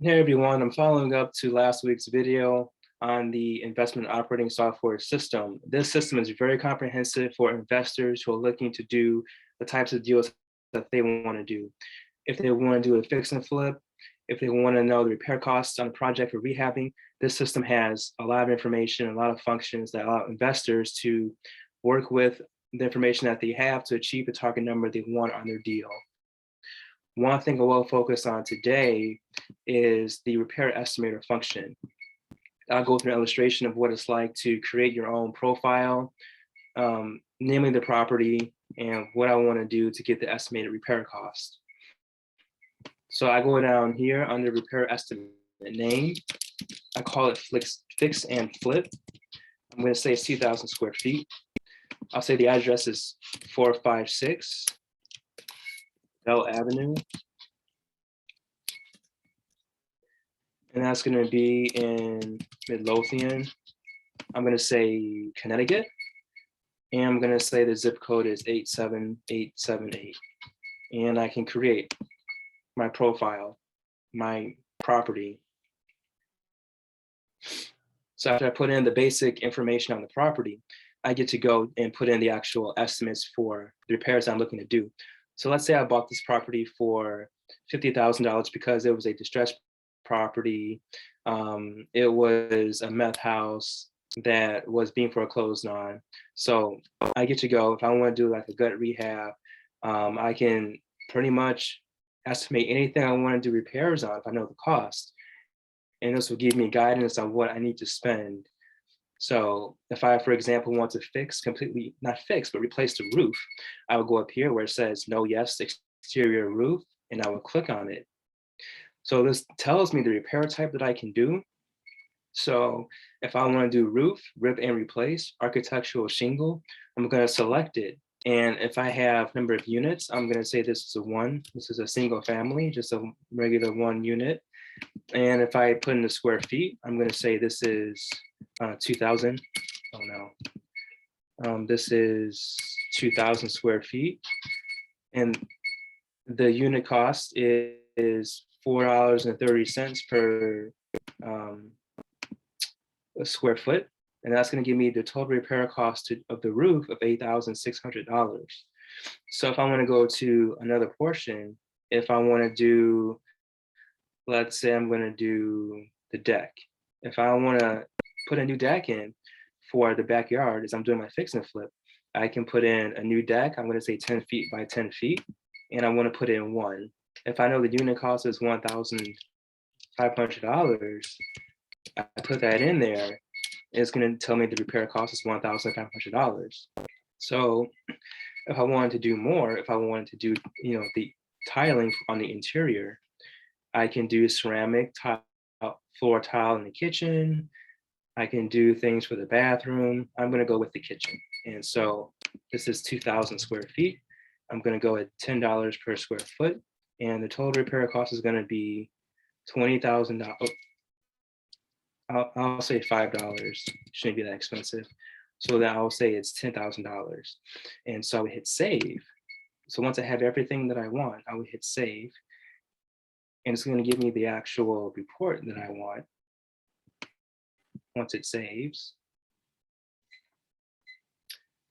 Hey everyone, I'm following up to last week's video on the investment operating software system. This system is very comprehensive for investors who are looking to do the types of deals that they want to do. If they want to do a fix and flip, if they want to know the repair costs on a project for rehabbing, this system has a lot of information, a lot of functions that allow investors to work with the information that they have to achieve the target number they want on their deal. One thing I will focus on today is the repair estimator function. I'll go through an illustration of what it's like to create your own profile, naming the property, and what I want to do to get the estimated repair cost. So I go down here under repair estimate name. I call it fix and flip. I'm going to say it's 2,000 square feet. I'll say the address is 456 Bell Avenue. And that's going to be in Midlothian. I'm going to say Connecticut. And I'm going to say the zip code is 87878. And I can create my profile, my property. So after I put in the basic information on the property, I get to go and put in the actual estimates for the repairs I'm looking to do. So let's say I bought this property for $50,000 because it was a distressed property. It was a meth house that was being foreclosed on. So I get to go, if I want to do like a gut rehab, I can pretty much estimate anything I want to do repairs on if I know the cost. And this will give me guidance on what I need to spend. So if I, for example, want to fix completely, not fix, but replace the roof, I will go up here where it says no, yes, exterior roof, and I will click on it. So this tells me the repair type that I can do. So if I want to do roof, rip and replace, architectural shingle, I'm going to select it. And if I have number of units, I'm going to say this is a 1. This is a single family, just a regular 1 unit. And if I put in the square feet, I'm going to say this is 2,000. Oh no. This is 2,000 square feet. And the unit cost is $4.30 per a square foot. And that's going to give me the total repair cost of the roof of $8,600. So if I want to go to another portion, if I want to do, let's say I'm going to do the deck. If I want to put a new deck in for the backyard as I'm doing my fix and flip, I can put in a new deck. I'm going to say 10 feet by 10 feet, and I want to put in 1. If I know the unit cost is $1,500, I put that in there. It's going to tell me the repair cost is $1,500. So if I wanted to do more, if I wanted to do, the tiling on the interior, I can do ceramic tile, floor tile in the kitchen. I can do things for the bathroom. I'm going to go with the kitchen. And so this is 2,000 square feet. I'm going to go at $10 per square foot. And the total repair cost is going to be $20,000. I'll say $5. Shouldn't be that expensive. So then I'll say it's $10,000. And so I would hit save. So once I have everything that I want, I would hit save. And it's going to give me the actual report that I want once it saves.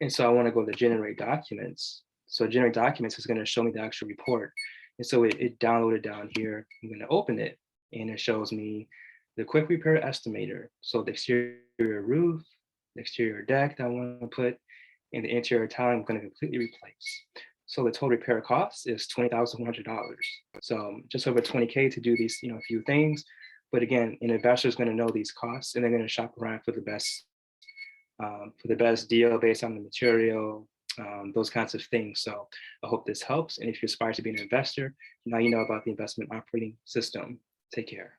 And so I want to go to generate documents. So generate documents is going to show me the actual report. And so it downloaded down here. I'm going to open it, and it shows me the quick repair estimator. So the exterior roof, the exterior deck that I want to put, and the interior tiling I'm going to completely replace. So the total repair cost is $20,100. So just over 20K to do these, few things. But again, an investor is going to know these costs, and they're going to shop around for the best deal based on the material, those kinds of things. So I hope this helps. And if you aspire to be an investor, now you know about the investment operating system. Take care.